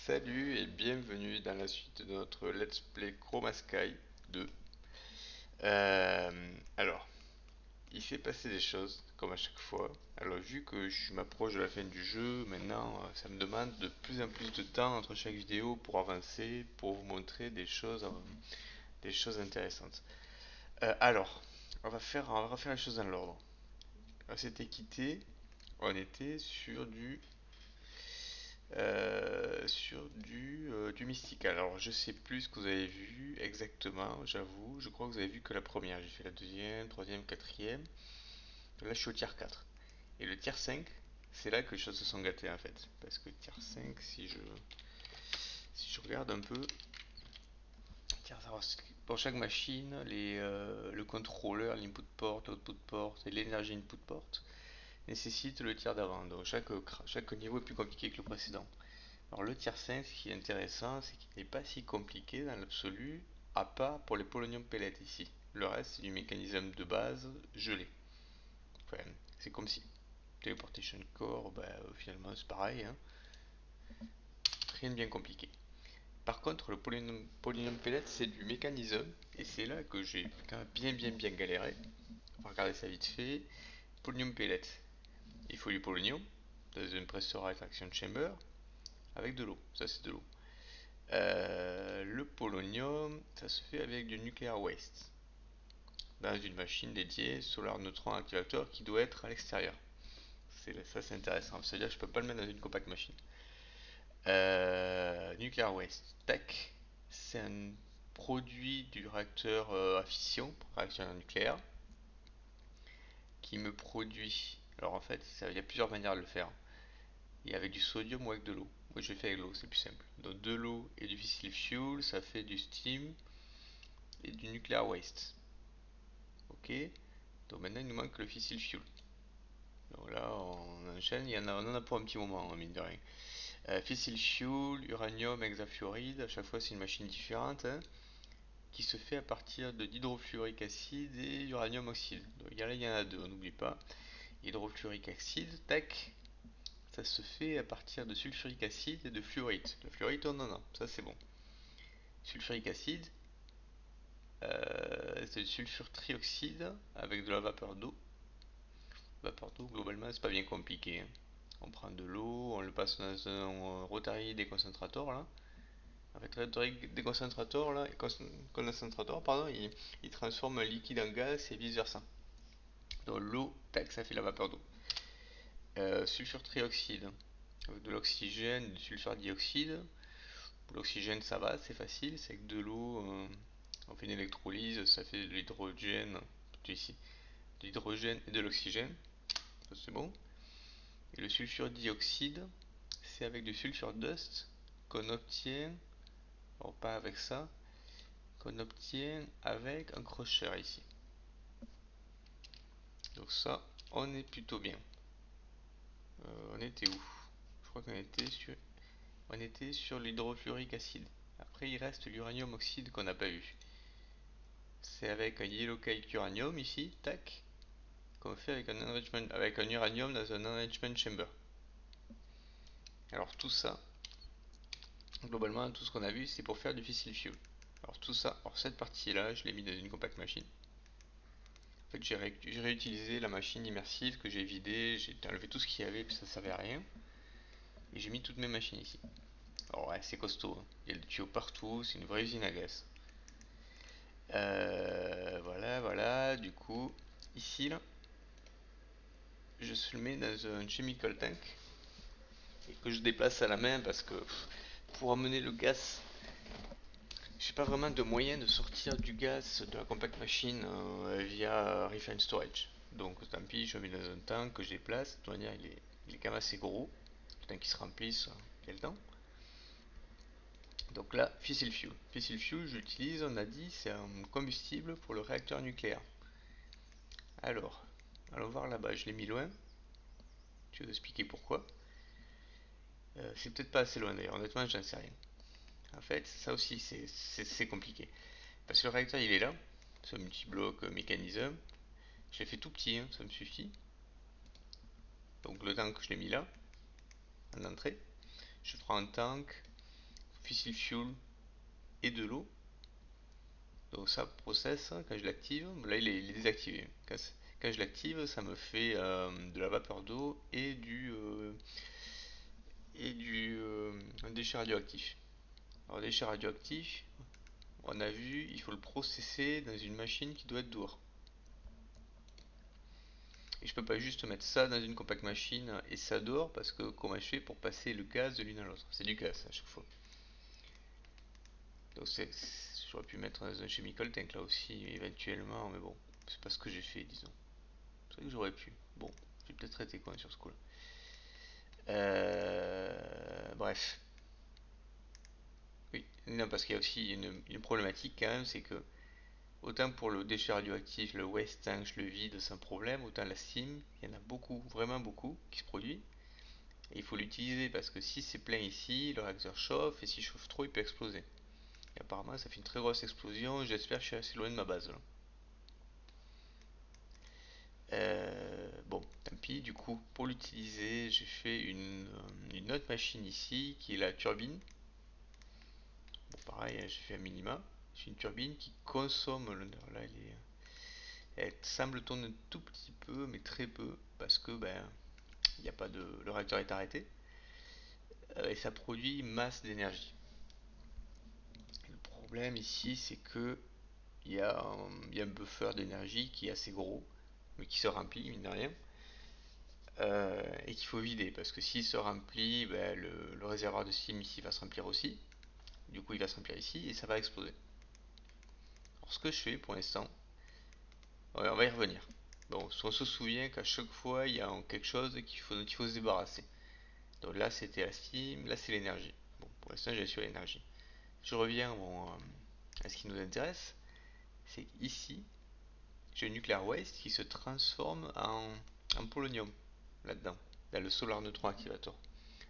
Salut et bienvenue dans la suite de notre Let's Play Chroma Sky 2. Alors, il s'est passé des choses, comme à chaque fois. Alors, vu que je m'approche de la fin du jeu, maintenant, ça me demande de plus en plus de temps entre chaque vidéo pour avancer, pour vous montrer des choses intéressantes. Alors, on va refaire les choses dans l'ordre. On s'était quitté, on était sur du mystical. Alors je sais plus ce que vous avez vu exactement, j'avoue. Je crois que vous avez vu que la première. J'ai fait la deuxième, troisième, quatrième. Là je suis au tiers 4. Et le tiers 5, c'est là que les choses se sont gâtées en fait. Parce que tiers 5, si je regarde un peu, pour chaque machine, le contrôleur, l'input port, l'output port et l'énergie input port nécessitent le tiers d'avant. Donc chaque niveau est plus compliqué que le précédent. Alors le tiers 5, ce qui est intéressant, c'est qu'il n'est pas si compliqué dans l'absolu, à part pour les polonium pellets ici. Le reste, c'est du mécanisme de base gelé. Enfin, c'est comme si. Teleportation Core, finalement c'est pareil, hein. Rien de bien compliqué. Par contre, le polonium pellet, c'est du mécanisme, et c'est là que j'ai quand même bien galéré. On va regarder ça vite fait. Polonium pellet, il faut du polonium dans une pressurized action chamber avec de l'eau. Ça, c'est de l'eau. Le polonium, ça se fait avec du nuclear waste dans une machine dédiée solar neutron activateur qui doit être à l'extérieur. Ça c'est intéressant, c'est-à-dire que je peux pas le mettre dans une compact machine. Nuclear waste, tac, c'est un produit du réacteur à fission, réacteur nucléaire, qui me produit. Alors en fait, il y a plusieurs manières de le faire. Il y a avec du sodium ou avec de l'eau. Moi je vais faire avec l'eau, c'est plus simple. Donc de l'eau et du fissile fuel, ça fait du steam et du nuclear waste. Ok, donc maintenant il nous manque le fissile fuel. Donc là on enchaîne, on en a pour un petit moment, hein, mine de rien. Fissile fuel, uranium, hexafluoride, à chaque fois c'est une machine différente, hein, qui se fait à partir de d'hydrofluorique acide et uranium oxyde. Donc il y en a deux, on n'oublie pas. Hydrofluorique acide, tac, ça se fait à partir de sulfurique acide et de fluorite. Le fluorite on en a, ça c'est bon. Sulfurique acide, c'est du sulfure trioxyde avec de la vapeur d'eau. Vapeur d'eau, globalement, c'est pas bien compliqué, hein. On prend de l'eau, on le passe dans un rotary déconcentrator là. En fait, rotary déconcentrator là, concentrator, pardon, il transforme un liquide en gaz et vice versa. Donc l'eau, tac, ça fait la vapeur d'eau. Sulfure trioxyde, avec de l'oxygène, du sulfure dioxyde. Pour l'oxygène, ça va, c'est facile, c'est avec de l'eau, on fait une électrolyse, ça fait de l'hydrogène, ici, de l'hydrogène et de l'oxygène, ça c'est bon. Et le sulfure dioxyde, c'est avec du sulfure dust qu'on obtient, alors pas avec ça, qu'on obtient avec un crusher ici. Donc ça, on est plutôt bien. On était où? Je crois qu'on était sur l'hydrofluorique acide. Après, il reste l'uranium oxyde qu'on n'a pas vu. C'est avec un yellow cake uranium ici, tac, qu'on fait avec un uranium dans un enrichment chamber. Alors tout ça, globalement, tout ce qu'on a vu, c'est pour faire du fissile fuel. Alors tout ça, alors cette partie-là, je l'ai mis dans une compact machine. En fait, j'ai réutilisé la machine immersive que j'ai vidée, j'ai enlevé tout ce qu'il y avait, puis ça servait à rien. Et j'ai mis toutes mes machines ici. Alors ouais, c'est costaud, hein. Il y a des tuyaux partout, c'est une vraie usine à gaz. Voilà, du coup, ici, là, je le mets dans un chemical tank et que je déplace à la main parce que pour amener le gaz, j'ai pas vraiment de moyen de sortir du gaz de la compact machine via Refine Storage. Donc tant pis, je le mets dans un tank que je déplace. De toute manière, il est quand même assez gros. Le temps qu'il se remplisse, quel temps. Donc là, fissile fuel. Fissile fuel, j'utilise, on a dit, c'est un combustible pour le réacteur nucléaire. Alors, allons voir là-bas, je l'ai mis loin. Je vais vous expliquer pourquoi. C'est peut-être pas assez loin d'ailleurs, honnêtement, j'en sais rien. En fait, ça aussi, c'est compliqué. Parce que le réacteur, il est là, ce multi-bloc mécanisme. Je l'ai fait tout petit, hein, ça me suffit. Donc le tank, je l'ai mis là, en entrée. Je prends un tank, fissile fuel et de l'eau. Donc ça, process, hein, quand je l'active, là il est désactivé. Quand je l'active, ça me fait de la vapeur d'eau et du un déchet radioactif. Alors le déchet radioactif, on a vu, il faut le processer dans une machine qui doit être dehors. Et je peux pas juste mettre ça dans une compact machine et ça dehors parce que comment je fais pour passer le gaz de l'une à l'autre? C'est du gaz à chaque fois. Donc j'aurais pu mettre dans un chemical tank là aussi éventuellement, mais bon, c'est pas ce que j'ai fait, disons. C'est vrai que j'aurais pu. Bon, j'ai peut-être été con sur ce coup-là. Bref. Oui, non, parce qu'il y a aussi une problématique quand même, c'est que autant pour le déchet radioactif, le waste, hein, je le vide sans problème, autant la steam, il y en a beaucoup, vraiment beaucoup, qui se produit. Et il faut l'utiliser parce que si c'est plein ici, le réacteur chauffe, et s'il chauffe trop, il peut exploser. Et apparemment, ça fait une très grosse explosion, j'espère que je suis assez loin de ma base là. Bon, tant pis, du coup, pour l'utiliser, j'ai fait une autre machine ici, qui est la turbine. Bon, pareil, hein, j'ai fait un minima. J'ai une turbine qui consomme, là, elle semble tourner un tout petit peu, mais très peu, parce que ben, il n'y a pas de, le réacteur est arrêté, et ça produit masse d'énergie. Le problème ici, c'est que il y a un buffer d'énergie qui est assez gros, mais qui se remplit, mine de rien, et qu'il faut vider, parce que s'il se remplit, ben, le réservoir de steam ici va se remplir aussi, du coup il va se remplir ici, et ça va exploser. Alors ce que je fais pour l'instant, ouais, on va y revenir. Bon, on se souvient qu'à chaque fois, il y a quelque chose dont il faut se débarrasser. Donc là, c'était la steam, là, c'est l'énergie. Bon, pour l'instant, j'ai sur l'énergie. Je reviens à ce qui nous intéresse, c'est qu'ici, j'ai le nuclear waste qui se transforme en polonium, là-dedans, dans le solar neutron activator.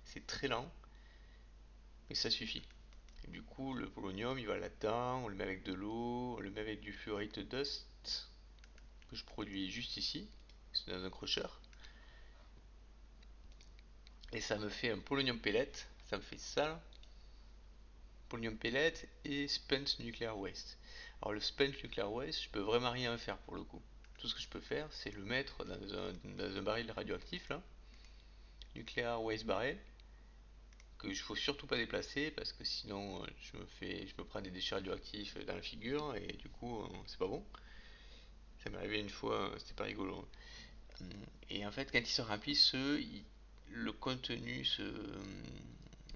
C'est très lent, mais ça suffit. Et du coup, le polonium, il va là-dedans, on le met avec de l'eau, on le met avec du fluorite dust, que je produis juste ici, c'est dans un crusher. Et ça me fait un polonium pellet, ça me fait ça, polonium pellet et spent nuclear waste. Alors le spent nuclear waste, je peux vraiment rien faire pour le coup. Tout ce que je peux faire, c'est le mettre dans un baril radioactif là, nuclear waste barrel, que il faut surtout pas déplacer parce que sinon je me prends des déchets radioactifs dans la figure et du coup c'est pas bon. Ça m'est arrivé une fois, c'était pas rigolo. Et en fait, quand ils se remplissent, le contenu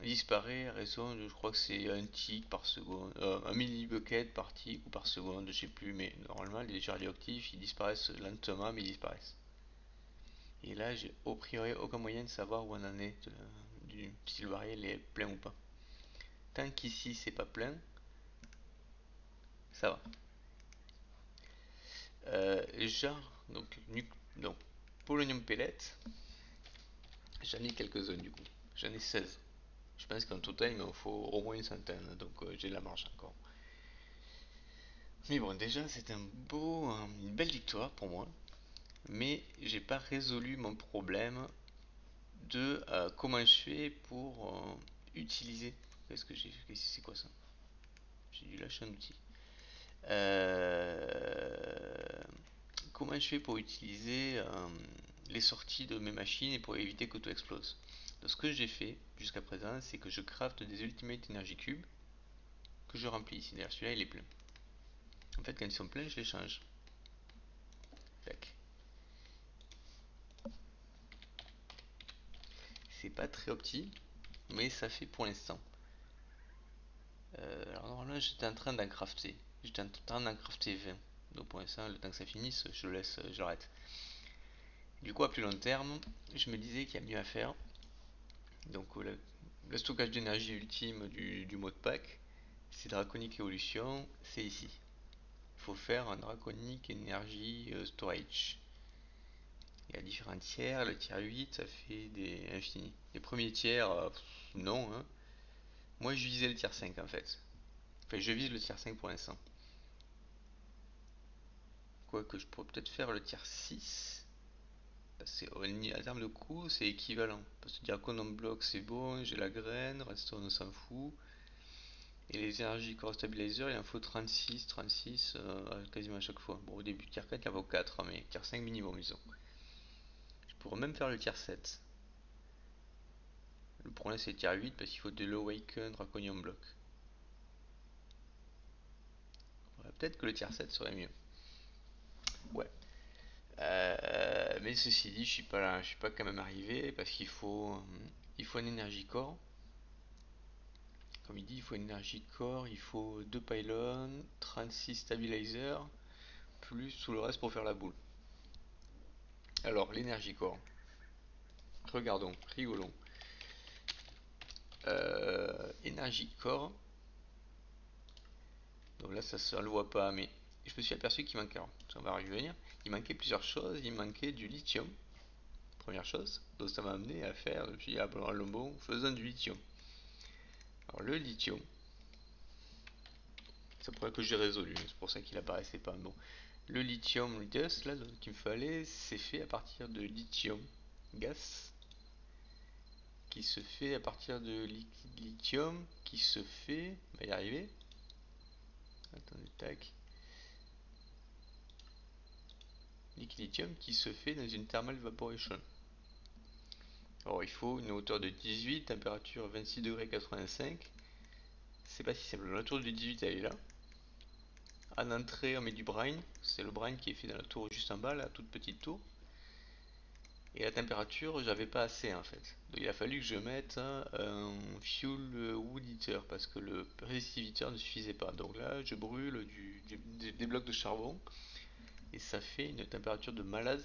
disparaît à raison de, je crois que c'est un tick par seconde, un millibucket par tick ou par seconde, je sais plus, mais normalement les déchets radioactifs ils disparaissent lentement, mais ils disparaissent. Et là, j'ai au priori aucun moyen de savoir où on en est, si le baril est plein ou pas. Tant qu'ici c'est pas plein, ça va. Donc, donc polonium pellet, j'en ai quelques-uns du coup. J'en ai 16. Je pense qu'en total, il m'en faut au moins une centaine, donc j'ai de la marge encore. Mais bon, déjà, c'est une belle victoire pour moi, mais j'ai pas résolu mon problème de comment je fais pour utiliser. Qu'est-ce que j'ai fait? C'est quoi ça? J'ai dû lâcher un outil. Euh, Comment je fais pour utiliser les sorties de mes machines et pour éviter que tout explose? Donc, ce que j'ai fait jusqu'à présent, c'est que je crafte des Ultimate Energy Cubes que je remplis ici. D'ailleurs, celui-là, il est plein. En fait, quand ils sont pleins, je les change. Tac. C'est pas très opti, mais ça fait pour l'instant. Alors normalement, j'étais en train d'en crafter. J'étais en train d'en crafter 20. Donc pour l'instant, le temps que ça finisse, je laisse, je l'arrête. Du coup, à plus long terme, je me disais qu'il y a mieux à faire. Donc le stockage d'énergie ultime du mode pack, c'est Draconic Evolution, c'est ici. Il faut faire un Draconic Energy Storage. Il y a différents tiers, le tiers 8 ça fait des infinis. Les premiers tiers, non, hein. Moi je visais le tiers 5 en fait. Enfin je vise le tiers 5 pour l'instant. Quoique je pourrais peut-être faire le tiers 6. Parce que en termes de coût c'est équivalent. Parce que Diacon en bloc c'est bon, j'ai la graine, Redstone on s'en fout. Et les Energy Core Stabilizer, il en faut 36, quasiment à chaque fois. Bon, au début, tier 4, il en faut 4, mais tier 5 minimum, disons. Je pourrais même faire le tier 7. Le problème, c'est le tier 8 parce qu'il faut de l'Awaken Draconium Block. Ouais, peut-être que le tier 7 serait mieux. Ouais. Mais ceci dit, je suis pas quand même arrivé parce il faut un Energy Core. Comme il dit, il faut une Energy Core, il faut 2 pylons, 36 stabilizers, plus tout le reste pour faire la boule. Alors, l'Energy Core. Regardons, rigolons. Energy Core. Donc là, ça le voit pas, mais je me suis aperçu qu'il manquait. Alors, ça va revenir. Il manquait plusieurs choses. Il manquait du lithium, première chose. Donc ça m'a amené à faire, je me suis dit, ah bon, faisons du lithium. Alors le lithium, c'est pour ça que j'ai résolu, c'est pour ça qu'il apparaissait pas. Bon, le lithium gas là qu'il me fallait, c'est fait à partir de lithium gas, qui se fait à partir de liquide lithium, qui se fait, on va y arriver. Attendez, tac. Liquide lithium qui se fait dans une thermal evaporation. Alors il faut une hauteur de 18, température 26 degrés 85. C'est pas si simple. La tour du 18 elle est là. En entrée on met du brine. C'est le brine qui est fait dans la tour juste en bas, la toute petite tour. Et la température, j'avais pas assez en fait. Donc il a fallu que je mette un fuel wood heater parce que le resistive ne suffisait pas. Donc là, je brûle des blocs de charbon et ça fait une température de malade.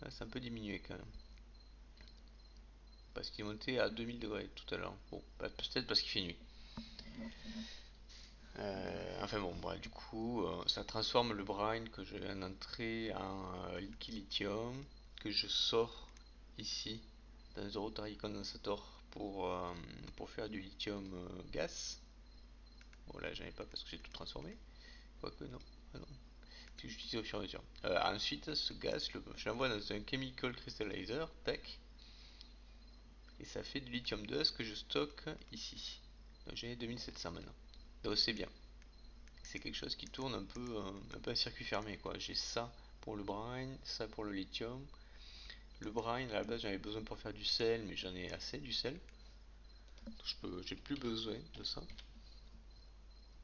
Là, c'est un peu diminué quand même. Parce qu'il est monté à 2000 degrés tout à l'heure. Bon, peut-être parce qu'il fait nuit. Enfin bon, bref, du coup, ça transforme le brine que j'ai en entrée en liquide lithium que je sors ici dans un rotary condensator pour faire du lithium gaz. Bon là j'en ai pas parce que j'ai tout transformé. Quoique non, ah non. Que j'utilise au fur et à mesure. Ensuite ce gaz je l'envoie dans un chemical crystallizer, tac. Et ça fait du lithium dust que je stocke ici. Donc j'en ai 2700 maintenant. Donc c'est bien. C'est quelque chose qui tourne un peu à circuit fermé quoi. J'ai ça pour le brine, ça pour le lithium. Le brine à la base j'en avais besoin pour faire du sel, mais j'en ai assez du sel. J'ai plus besoin de ça.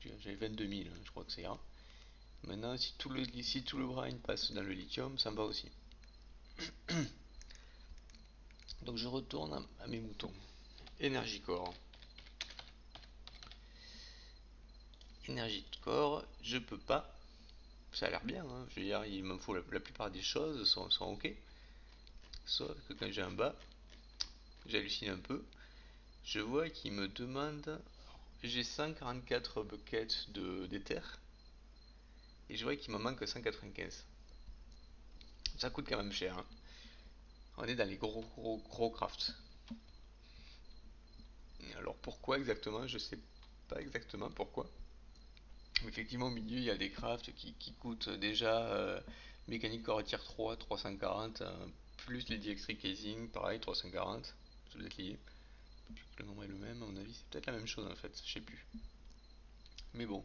J'avais 22 000, je crois que ça ira. Maintenant, si tout le brine passe dans le lithium, ça me va aussi. Donc je retourne à mes moutons. Energy Core. Energy Core, je peux pas. Ça a l'air bien, hein. Je veux dire, il me faut la plupart des choses sont ok. Sauf que quand j'ai un bas, j'hallucine un peu. Je vois qu'il me demande. J'ai 144 buckets d'éther. Et je vois qu'il me manque 195. Ça coûte quand même cher, hein. On est dans les gros crafts. Alors pourquoi exactement? Je sais pas exactement pourquoi. Effectivement, au milieu, il y a des crafts qui coûtent déjà mécanique core tier 3, 340, plus les dielectric casing, pareil, 340. Ça doit être lié. Le nombre est le même, à mon avis, c'est peut-être la même chose en fait, je sais plus. Mais bon,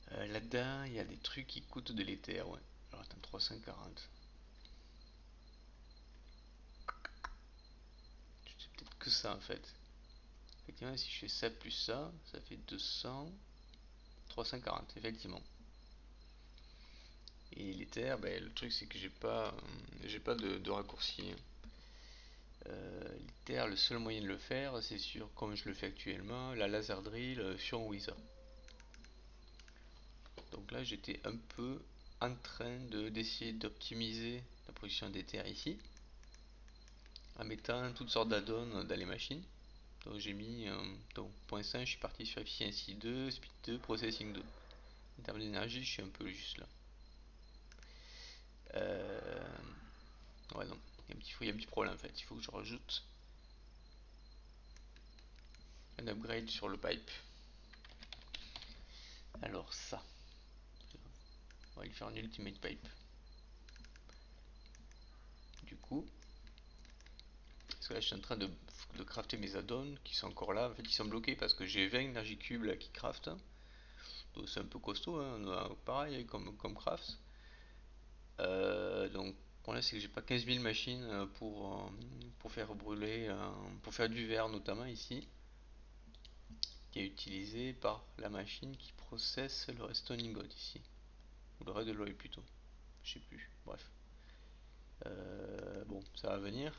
là-dedans, il y a des trucs qui coûtent de l'éther, ouais. Alors attends, 340. C'est peut-être que ça en fait. Effectivement, si je fais ça plus ça, ça fait 200, 340, effectivement. Et l'éther, ben, le truc c'est que j'ai pas de raccourci. L'éther, le seul moyen de le faire, c'est sur, comme je le fais actuellement, la laser drill sur Wizard. Donc là, j'étais un peu en train d'essayer d'optimiser la production d'éther ici, en mettant toutes sortes d'add-ons dans les machines. Donc j'ai mis, donc pour l'instant, je suis parti sur Efficiency 2, Speed 2, Processing 2. En termes d'énergie, je suis un peu juste là. Ouais, non, il y a un petit problème en fait. Il faut que je rajoute un upgrade sur le pipe. Alors ça, on va lui faire un ultimate pipe. Du coup, parce que là je suis en train de de crafter mes add-ons qui sont encore là. En fait, ils sont bloqués parce que j'ai 20 énergie cubes là qui craftent. Donc c'est un peu costaud, hein, pareil comme craft. Donc, le problème c'est que j'ai pas 15 000 machines pour faire brûler, pour faire du verre notamment ici, qui est utilisé par la machine qui processe le redstone ingot ici. Ou le red alloy plutôt. Je sais plus. Bref. Bon, ça va venir.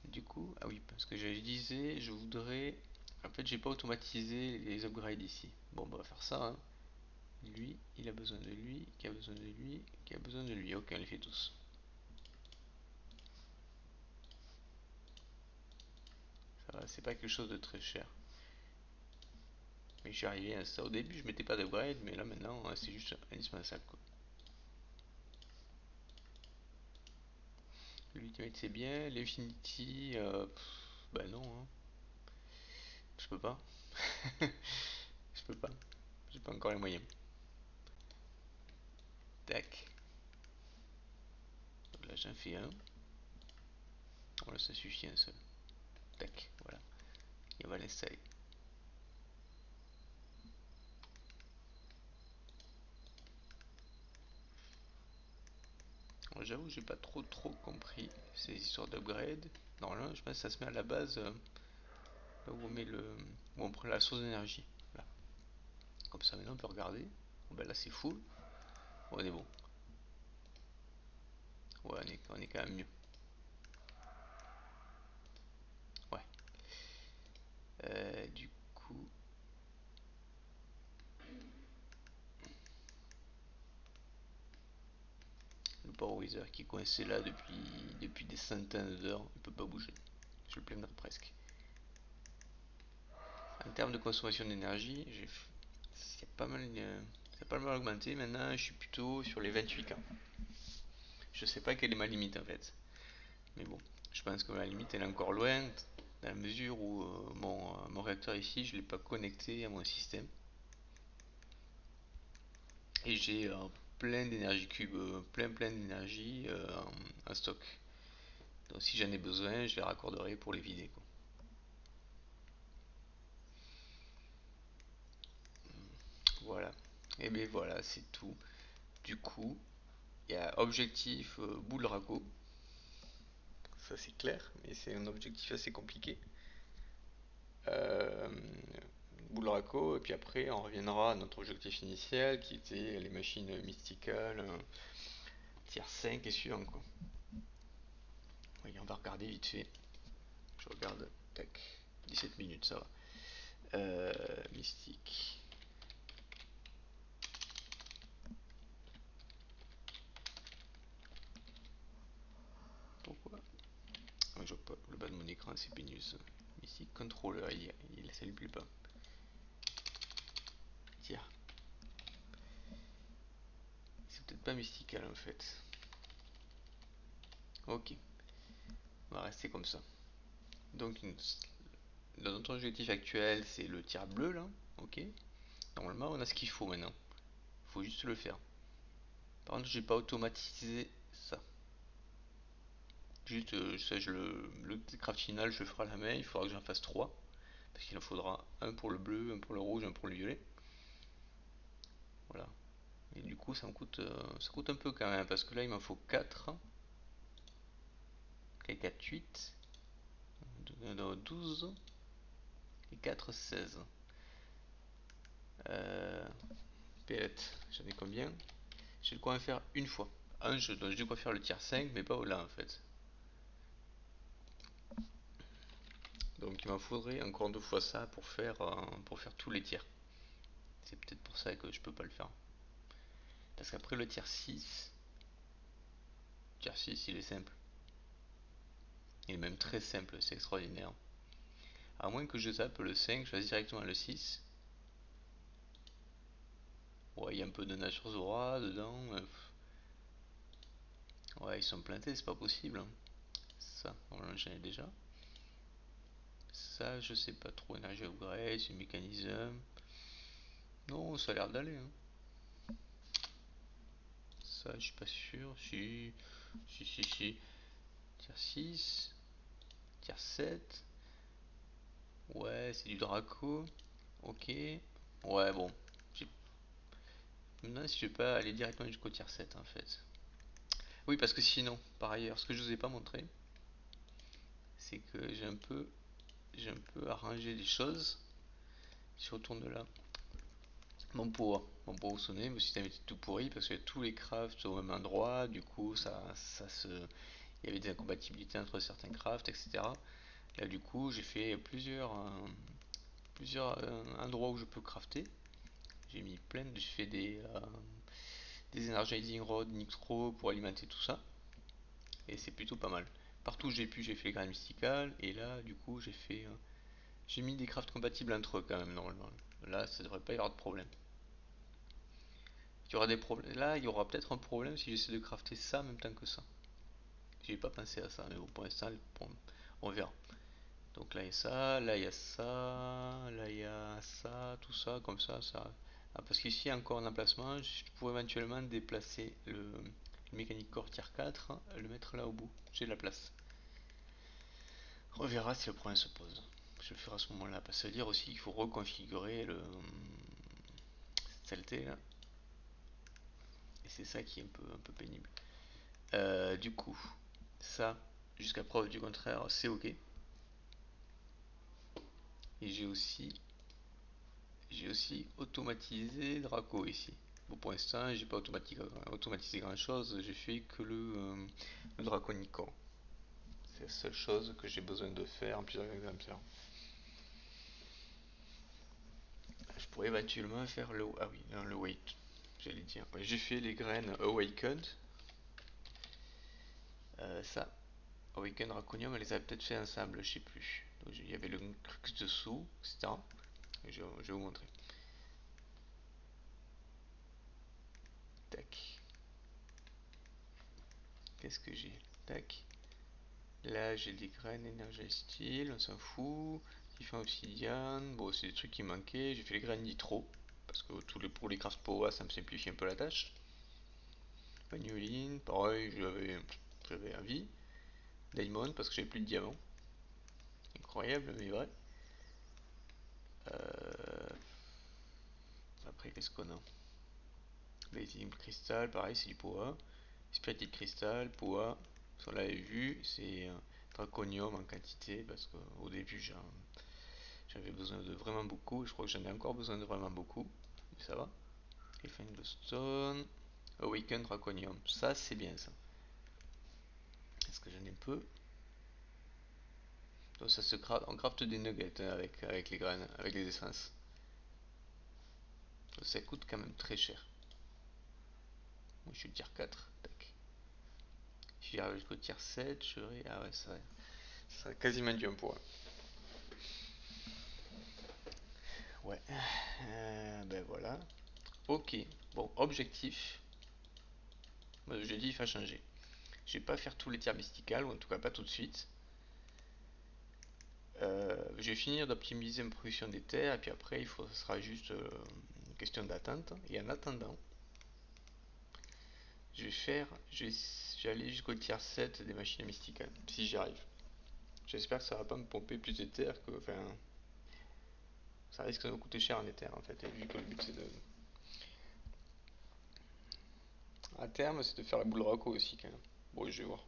Du coup, ah oui, parce que je disais, je voudrais. En fait, j'ai pas automatisé les upgrades ici. Bon, bah, on va faire ça, hein. Lui, il a besoin de lui, qui a besoin de lui, qui a besoin de lui. Ok, on les fait tous. Ça va, c'est pas quelque chose de très cher. Mais je suis arrivé à ça. Au début, je mettais pas d'upgrade, mais là maintenant, c'est juste indispensable quoi. L'ultimate c'est bien, l'infinity, bah non, hein. Je peux pas. Je peux pas. J'ai pas encore les moyens. Tac. Donc là j'en fais un. Voilà, ça suffit un seul. Tac, voilà. Et on va l'installer. J'avoue, j'ai pas trop compris ces histoires d'upgrade. Normalement, je pense que ça se met à la base, là où on met le, où on prend la source d'énergie. Là. Comme ça, maintenant on peut regarder. Bon, ben là c'est full. On est bon. Ouais, on est quand même mieux. Ouais. Du coup, le Power Wither qui est coincé là depuis des centaines d'heures, il peut pas bouger. Je le plaindrai presque. En termes de consommation d'énergie, c'est pas mal, pas mal augmenté. Maintenant, je suis plutôt sur les 28K. Je sais pas quelle est ma limite en fait. Mais bon, je pense que ma limite elle est encore loin, dans la mesure où mon réacteur ici, je l'ai pas connecté à mon système. Et j'ai plein d'énergie cube, plein d'énergie en stock. Donc si j'en ai besoin, je les raccorderai pour les vider, quoi. Voilà. Et bien voilà, c'est tout. Du coup, il y a objectif boule raco. Ça c'est clair, mais c'est un objectif assez compliqué. Euh, Boule raco, et puis après on reviendra à notre objectif initial qui était les machines mysticales, tier 5 et suivant quoi. Oui, on va regarder vite fait. Je regarde, tac, 17 minutes, ça va. Mystique. Pourquoi? Je vois pas, le bas de mon écran c'est pénible ça. Mystique controller, ça lui plaît pas. Tiens, c'est peut-être pas mystical en fait. Ok, on va rester comme ça. Donc notre objectif actuel c'est le tir bleu là, ok. Normalement on a ce qu'il faut maintenant. Faut juste le faire. Par contre j'ai pas automatisé ça. Juste ça, le craft final je le ferai à la main, il faudra que j'en fasse 3. Parce qu'il en faudra un pour le bleu, un pour le rouge, un pour le violet. Voilà. Et du coup ça coûte un peu quand même, parce que là il m'en faut 4. Et 4, 8. 12. Et 4, 16. Euh, Pellet, j'en ai combien? J'ai de quoi en faire une fois. J'ai de quoi faire le tiers 5, mais pas au-delà en fait. Donc il m'en faudrait encore 2 fois ça pour faire tous les tiers. C'est peut-être pour ça que je peux pas le faire. Parce qu'après tiers 6 il est simple. Il est même très simple, c'est extraordinaire. À moins que je zappe le 5, je fasse directement le 6. Ouais, il y a un peu de nature Zora dedans. Ouais, ils sont plantés, c'est pas possible, hein. Ça, j'en ai déjà. Ça, je sais pas trop. Énergie upgrade, c'est mécanisme. Non, ça a l'air d'aller, hein. Ça, je suis pas sûr. Si. Tier 6. tier 7. Ouais, c'est du Draco. Ok. Ouais, bon. Je me demande si je vais pas aller directement jusqu'au tier 7 en fait. Oui, parce que sinon, par ailleurs, ce que je vous ai pas montré, c'est que j'ai un peu arrangé les choses. Si je retourne là, mon pot au sonnet, le système était tout pourri parce que tous les crafts au même endroit, du coup il y avait des incompatibilités entre certains crafts, etc. Là du coup j'ai fait plusieurs endroits où je peux crafter. J'ai mis j'ai fait des energizing rods, nitro pour alimenter tout ça. Et c'est plutôt pas mal. Partout où j'ai pu, j'ai fait les graines mysticales. Et là, du coup, j'ai mis des crafts compatibles entre eux quand même, normalement. Là, ça devrait pas y avoir de problème. Il y aura des problèmes. Là, il y aura peut-être un problème si j'essaie de crafter ça en même temps que ça. J'ai pas pensé à ça, mais bon, pour l'instant, on verra. Donc là, il y a ça, là, il y a ça, là, il y a ça, tout ça, comme ça. Ah, parce qu'ici, il y a encore un emplacement. Je pourrais éventuellement déplacer le mécanique core tier 4, le mettre là au bout. J'ai de la place. On verra si le problème se pose. Je le ferai à ce moment-là. Parce que ça veut dire aussi qu'il faut reconfigurer cette saleté là. Et c'est ça qui est un peu pénible. Du coup, ça, jusqu'à preuve du contraire, c'est ok. Et j'ai aussi automatisé Draco ici. Bon, pour l'instant, j'ai pas automatisé grand chose. J'ai fait que le Draconico. C'est la seule chose que j'ai besoin de faire en plusieurs exemplaires. Je pourrais éventuellement faire le. Ah oui, non, le wait. J'allais dire. Ouais, j'ai fait les graines Awakened. Ça, Awakened Draconium, elle les avait peut-être fait ensemble, je sais plus. Donc, il y avait le Crux dessous, etc. Je vais vous montrer. Tac. Qu'est-ce que j'ai? Tac. Là, j'ai des graines énergie style, on s'en fout. Diffin obsidian. Bon, c'est des trucs qui manquaient. J'ai fait les graines nitro. Parce que pour les craft power, ça me simplifie un peu la tâche. Magnoline, pareil, j'avais envie. Diamond, parce que j'avais plus de diamants. Incroyable, mais vrai. Euh, Après, qu'est-ce qu'on a? Blazing Crystal, pareil, c'est du Poa. Spirited Crystal, Poa. On l'avait vu, c'est Draconium en quantité, parce qu'au début, j'avais besoin de vraiment beaucoup. Je crois que j'en ai encore besoin de vraiment beaucoup. Mais ça va. Refine Stone. Awaken Draconium. Ça, c'est bien ça. Est-ce que j'en ai peu? Donc ça se craft, on crafte des nuggets hein, avec les graines, avec les essences. Donc ça coûte quand même très cher. Moi je suis tier 4. Tac. Si j'arrive jusqu'au tier 7, je serai. Ah ouais, ça serait quasiment du 1 point. Ouais. Ben voilà. Ok. Bon, objectif. L'objectif a changé. Je vais pas faire tous les tiers mysticales, ou en tout cas pas tout de suite. Je vais finir d'optimiser ma production des terres, et puis après, ce sera juste une question d'attente. Et en attendant, je vais faire, je vais aller jusqu'au tiers 7 des machines mysticales, si j'y arrive. J'espère que ça va pas me pomper plus d'éther que, enfin, ça risque de me coûter cher en éther en fait. Et vu que le but c'est de, à terme, c'est de faire la boule Rocco aussi quand même. Bon, je vais voir.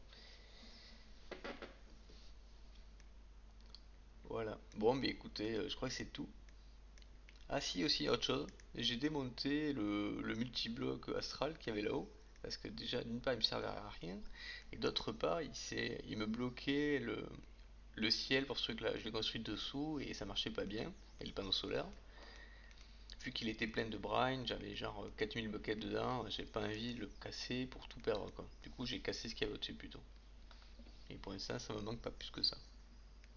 Voilà. Bon, mais écoutez, je crois que c'est tout. Ah si, aussi autre chose. J'ai démonté le multibloc astral qu'il y avait là-haut. Parce que déjà, d'une part, il me servait à rien. Et d'autre part, il me bloquait le ciel pour ce truc-là. Je l'ai construit dessous et ça marchait pas bien. Et le panneau solaire. Vu qu'il était plein de brine, j'avais genre 4000 buckets dedans. J'ai pas envie de le casser pour tout perdre quoi. Du coup, j'ai cassé ce qu'il y avait au-dessus plutôt. Et pour l'instant, ça me manque pas plus que ça.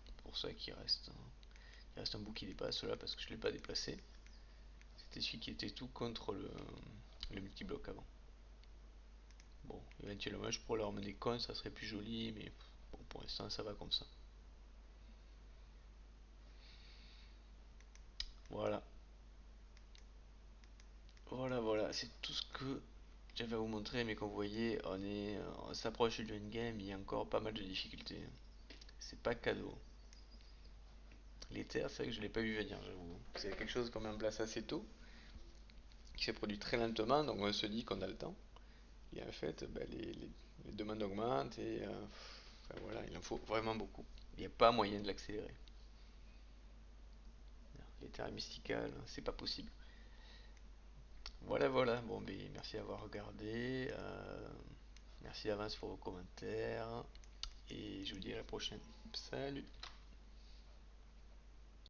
C'est pour ça qu'il reste un bout qui dépasse là parce que je l'ai pas déplacé. C'était celui qui était tout contre le multibloc avant. Bon, éventuellement je pourrais leur emmener con, ça serait plus joli, mais bon, pour l'instant ça va comme ça. Voilà, voilà, c'est tout ce que j'avais à vous montrer, mais comme vous voyez, on s'approche du endgame, il y a encore pas mal de difficultés. C'est pas cadeau. L'Ether, c'est vrai que je l'ai pas vu venir, j'avoue. C'est quelque chose qu'on met en place assez tôt, qui s'est produit très lentement, donc on se dit qu'on a le temps. Et en fait, ben, les demandes augmentent et enfin, voilà, il en faut vraiment beaucoup. Il n'y a pas moyen de l'accélérer. L'Ether est mystical, c'est pas possible. Voilà, voilà. Bon, ben, merci d'avoir regardé. Merci d'avance pour vos commentaires. Et je vous dis à la prochaine. Salut!